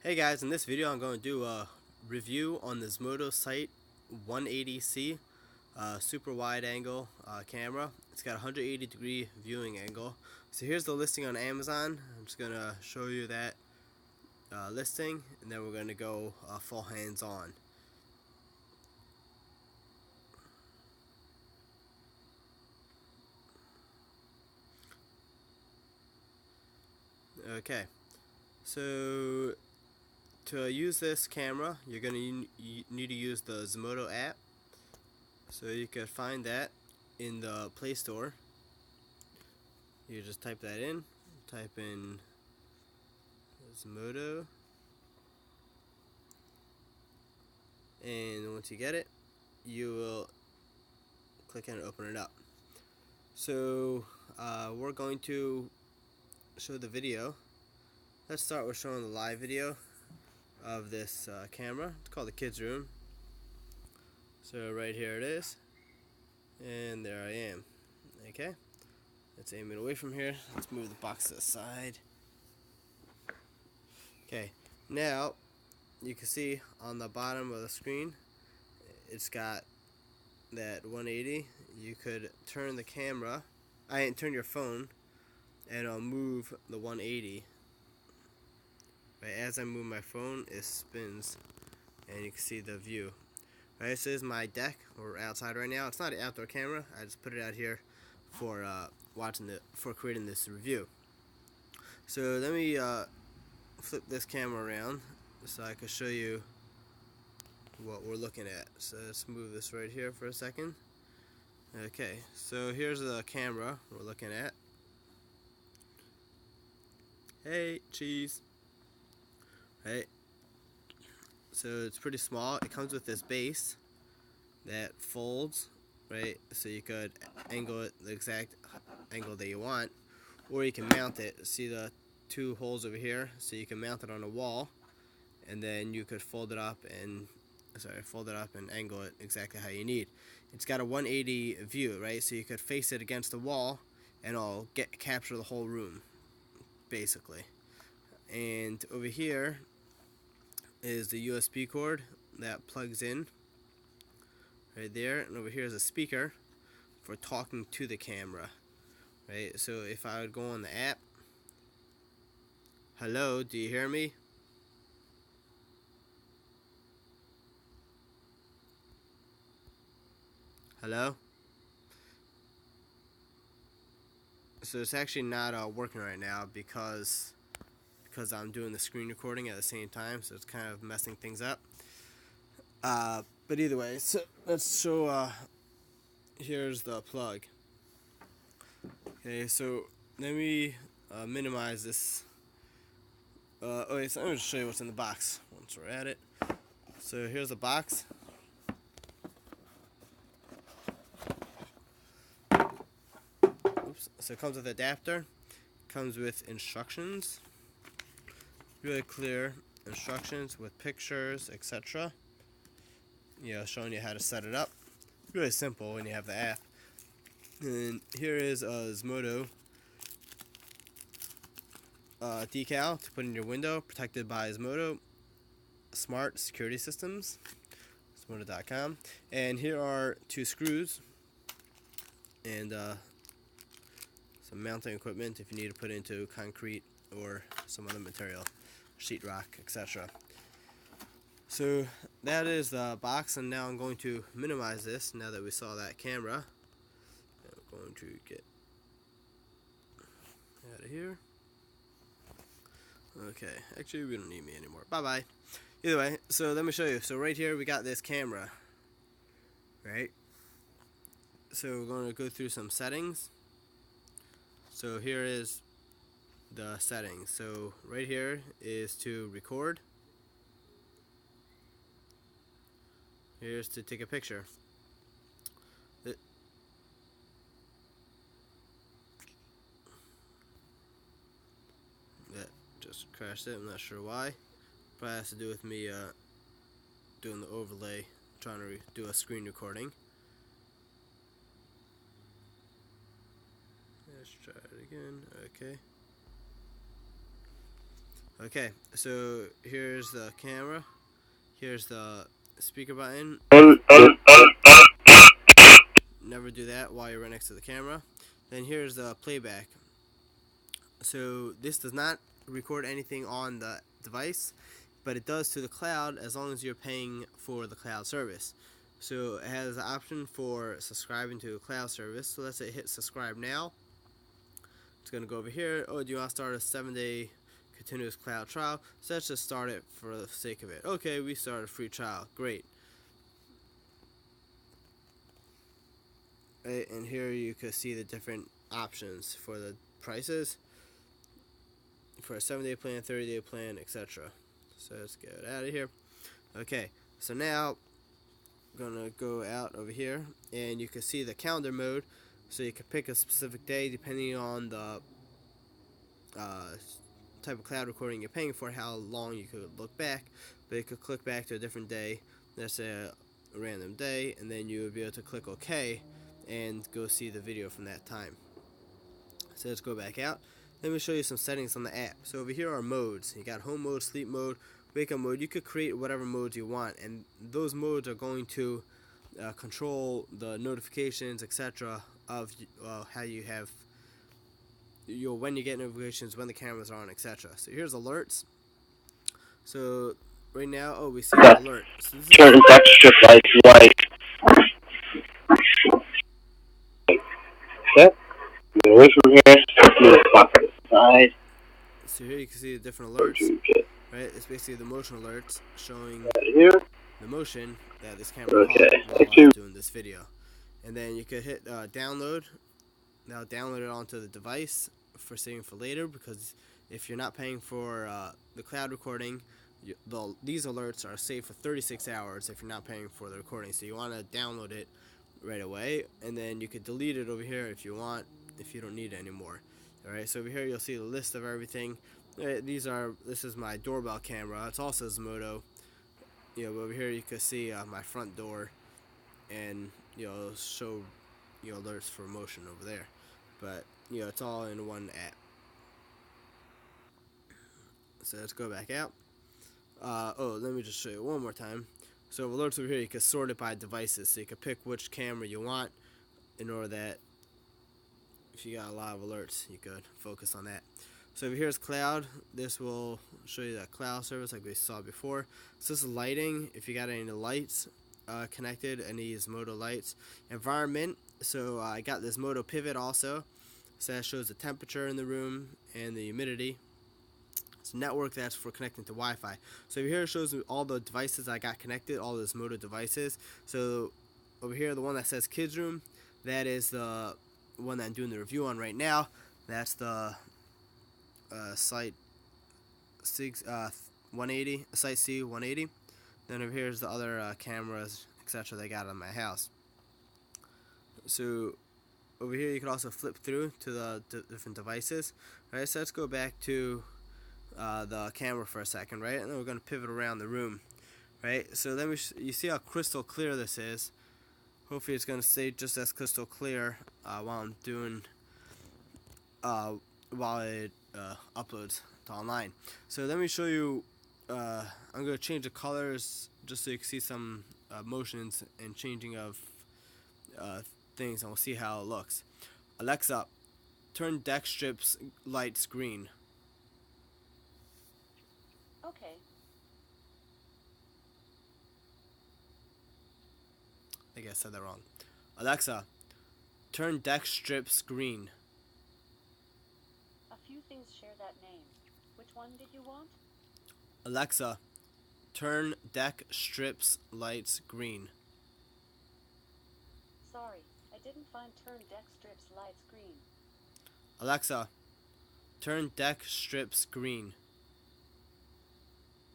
Hey guys, in this video I'm going to do a review on the Zmodo Sight 180C super wide angle camera. It's got a 180 degree viewing angle. So here's the listing on Amazon. I'm just going to show you that listing, and then we're going to go full hands on. Okay, so to use this camera, you're going to need to use the Zmodo app. So you can find that in the Play Store. You just type that in. Type in Zmodo, and once you get it, you will click on it and open it up. So we're going to show the video. Let's start with showing the live video of this camera. It's called the kids room. So right here it is, and there I am. Okay, let's aim it away from here. Let's move the box to the side. Okay, now you can see on the bottom of the screen it's got that 180. You could turn the camera, turn your phone, and I'll move the 180. Right, as I move my phone, it spins, and you can see the view. Right, so this is my deck. We're outside right now. It's not an outdoor camera. I just put it out here for creating this review. So let me flip this camera around so I can show you what we're looking at. So let's move this right here for a second. Okay, so here's the camera we're looking at. Hey, cheese. Right, so it's pretty small. It comes with this base that folds, right, so you could angle it the exact angle that you want, or you can mount it. See the two holes over here? So you can mount it on a wall, and then you could fold it up and angle it exactly how you need. It's got a 180 view, right, so you could face it against the wall and it'll capture the whole room basically. And over here is the USB cord that plugs in right there, and over here is a speaker for talking to the camera, right? So if I would go on the app, hello, do you hear me? Hello? So it's actually not working right now because I'm doing the screen recording at the same time, so it's kind of messing things up. But either way, so let's show, here's the plug. Okay, so let me minimize this. Okay, so I'm going to show you what's in the box once we're at it. So here's the box. Oops. So it comes with an adapter, comes with instructions. Really clear instructions with pictures, etc. Showing you how to set it up. Really simple when you have the app. And here is a Zmodo decal to put in your window, protected by Zmodo Smart Security Systems, Zmodo.com. And here are two screws and some mounting equipment if you need to put into concrete or some other material, sheetrock, etc. So that is the box, and now I'm going to minimize this now that we saw that camera. I'm going to get out of here. Okay, actually we don't need me anymore. Bye bye. Either way, so let me show you. So right here we got this camera, right? So we're going to go through some settings. So here is the settings. So right here is to record. Here's to take a picture. That just crashed it. I'm not sure why. Probably has to do with me doing the overlay, trying to do a screen recording. Let's try it again. Okay. Okay, so here's the camera. Here's the speaker button. Never do that while you're right next to the camera. Then here's the playback. So this does not record anything on the device, but it does to the cloud as long as you're paying for the cloud service. So it has the option for subscribing to a cloud service. So let's say hit subscribe now. It's going to go over here. Oh, do you want to start a 7-day continuous cloud trial? So let's just start it for the sake of it. Okay, we started a free trial. Great. Right, and here you can see the different options for the prices for a 7-day plan, 30-day plan, etc. So let's get it out of here. Okay, so now I'm gonna go out over here, and you can see the calendar mode. So you can pick a specific day depending on the uh, type of cloud recording you're paying for, how long you could look back. But you could click back to a different day. Let's say a random day, and then you would be able to click OK and go see the video from that time. So let's go back out. Let me show you some settings on the app. So over here are modes. You got home mode, sleep mode, wake up mode. You could create whatever modes you want, and those modes are going to control the notifications, etc. of how you have when you get notifications, when the cameras are on, etc. So here's alerts. So right now, oh, we see an alert. So this is certain text strip like that. Away from here, side. so here you can see the different alerts. Right, it's basically the motion alerts showing Here. the motion that this camera caught Okay. while I was doing this video. And then you could hit download. Now download it onto the device for saving for later, because if you're not paying for the cloud recording, these alerts are saved for 36 hours if you're not paying for the recording. So you want to download it right away, and then you could delete it over here if you want, if you don't need it anymore. Alright, so over here you'll see the list of everything. This is my doorbell camera. It's also Zmodo. Over here you can see my front door, and it'll show alerts for motion over there. But it's all in one app. So let's go back out. Let me just show you one more time. So alerts over here, you can sort it by devices, so you can pick which camera you want, in order that if you got a lot of alerts, you could focus on that. So over here is cloud. This will show you that cloud service like we saw before. So this is lighting. If you got any lights connected, any Zmodo lights. Environment. So I got this Zmodo pivot also. So that shows the temperature in the room and the humidity. It's network, that's for connecting to Wi-Fi. So over here it shows all the devices I got connected, all the Zmodo devices. So over here, the one that says kids room, that is the one that I'm doing the review on right now. That's the site 180, site C180. Then over here is the other cameras, etc. they got on my house. So over here you can also flip through to the different devices. Alright, so let's go back to the camera for a second, right? And then we're going to pivot around the room, right? So then you see how crystal clear this is. Hopefully it's going to stay just as crystal clear while I'm doing while it uploads to online. So let me show you. I'm going to change the colors just so you can see some motions and changing of things, and we'll see how it looks. Alexa, turn deck strips lights green. Okay. I think I said that wrong. Alexa, turn deck strips green. A few things share that name. Which one did you want? Alexa, turn deck strips lights green. Sorry, I didn't find turn deck strips lights green. Alexa, turn deck strips green.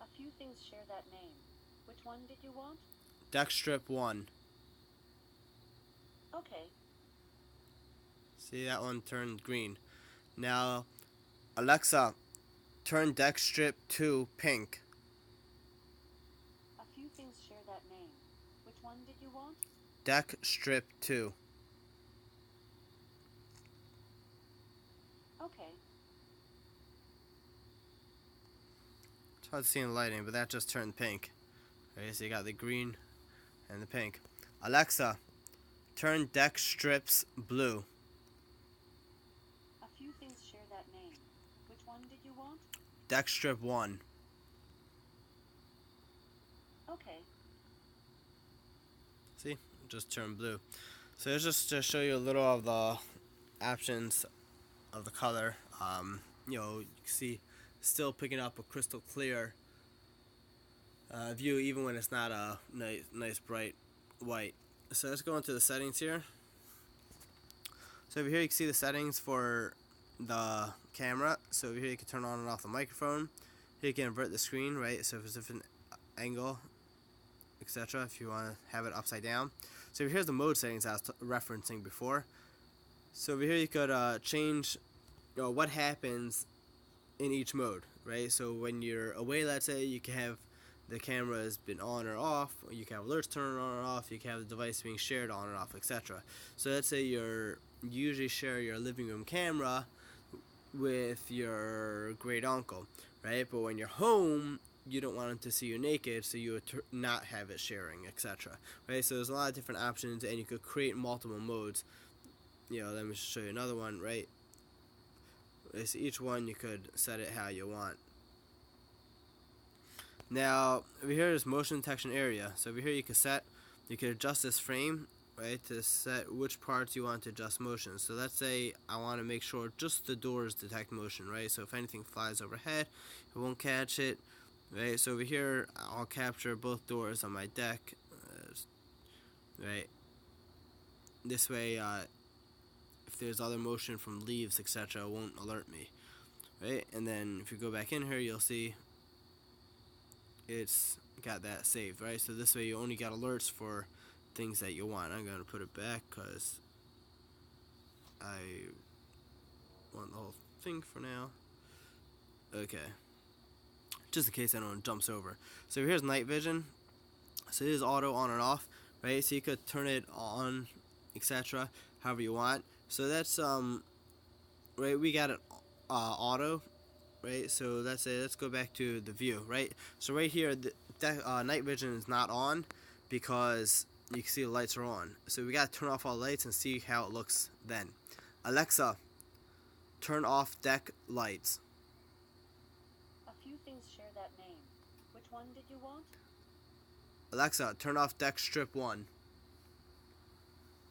A few things share that name. Which one did you want? Deck strip 1. Okay. See, that one turned green. Now, Alexa, turn deck strip 2 pink. A few things share that name. Which one did you want? Deck strip 2. Okay. hard to see in the lighting, but that just turned pink. Right, so you got the green and the pink. Alexa, turn deck strips blue. A few things share that name. Which one did you want? Deck strip 1. Okay. See? It just turned blue. So it's just to show you a little of the options of the color. You can see still picking up a crystal clear view even when it's not a nice bright white. So let's go into the settings here. So over here you can see the settings for the camera. So over here you can turn on and off the microphone. Here you can invert the screen, right? So if it's a different angle, etc. If you want to have it upside down. So here's the mode settings I was referencing before. So over here you could change what happens in each mode, right? So when you're away, let's say, you can have the camera has been on or off, or you can have alerts turned on or off, you can have the device being shared on or off, etc. So let's say you usually share your living room camera with your great uncle, right? But when you're home, you don't want him to see you naked, so you would not have it sharing, etc. Right? So there's a lot of different options, and you could create multiple modes. Let me show you another one, right? So each one you could set it how you want. Now over here is motion detection area. So over here you could adjust this frame, right, to set which parts you want to adjust motion. So let's say I want to make sure just the doors detect motion, right? So if anything flies overhead, it won't catch it, right? So over here I'll capture both doors on my deck, right? This way, if there's other motion from leaves, etc., it won't alert me, right? And then if you go back in here, you'll see it's got that saved, right? So this way you only got alerts for things that you want. I'm going to put it back because I want the whole thing for now. Okay. Just in case anyone jumps over. So here's night vision. So it is auto on and off, right? So you could turn it on, etc., however you want. So that's right, we got it auto, right? So let's go back to the view, right? So right here, night vision is not on because you can see the lights are on. So we gotta turn off all the lights and see how it looks then. Alexa, turn off deck lights. A few things share that name. Which one did you want? Alexa, turn off deck strip 1.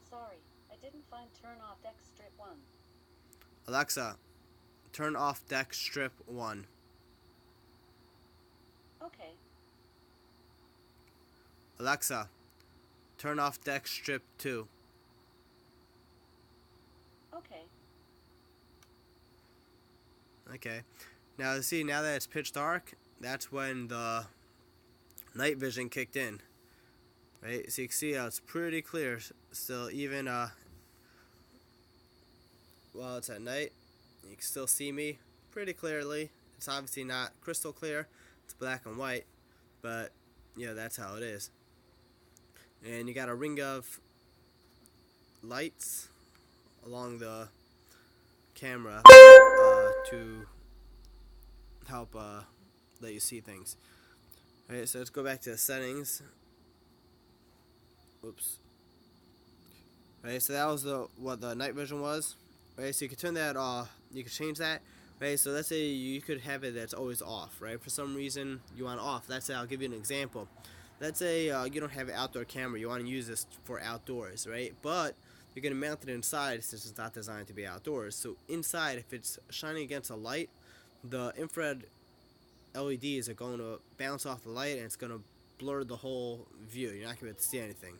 Sorry, I didn't find turn off deck strip 1. Alexa, turn off deck strip 1. Okay. Alexa, turn off deck strip 2. Okay. Okay. Now see, now that it's pitch dark, that's when the night vision kicked in. Right? So you can see how it's pretty clear still, even while it's at night. You can still see me pretty clearly. It's obviously not crystal clear. It's black and white, but that's how it is. And you got a ring of lights along the camera to help let you see things. Alright, so let's go back to the settings. Oops. Right, so that was what the night vision was. Right, so you can turn that off. You can change that. Right, so let's say you could have it that's always off. Right, for some reason you want it off. Let's say I'll give you an example. Let's say you don't have an outdoor camera. You want to use this for outdoors, right? But you're gonna mount it inside since it's not designed to be outdoors. So inside, if it's shining against a light, the infrared LEDs are going to bounce off the light and it's going to blur the whole view. You're not going to be able to see anything.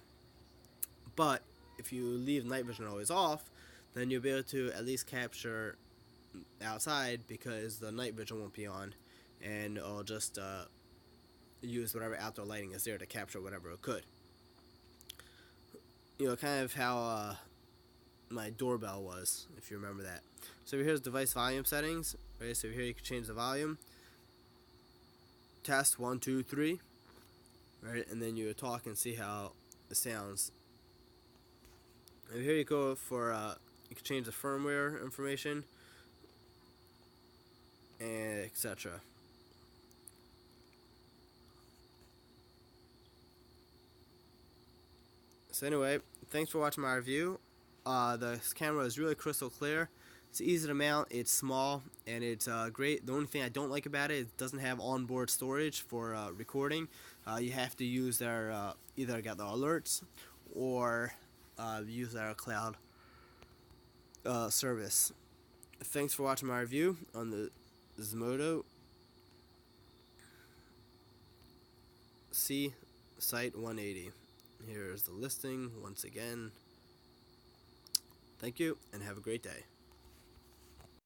But if you leave night vision always off, then you'll be able to at least capture outside because the night vision won't be on, and it'll just use whatever outdoor lighting is there to capture whatever it could. Kind of how my doorbell was, if you remember that. So here's device volume settings. Right, so here you can change the volume. Test 1, 2, 3. Right, and then you talk and see how it sounds. And here you go for you can change the firmware information and etc. So anyway, thanks for watching my review. The camera is really crystal clear. It's easy to mount, it's small, and it's great. The only thing I don't like about it is it doesn't have onboard storage for recording. You have to use their, either get the alerts or use their cloud service. Thanks for watching my review on the Zmodo C Site 180. Here's the listing once again. Thank you, and have a great day.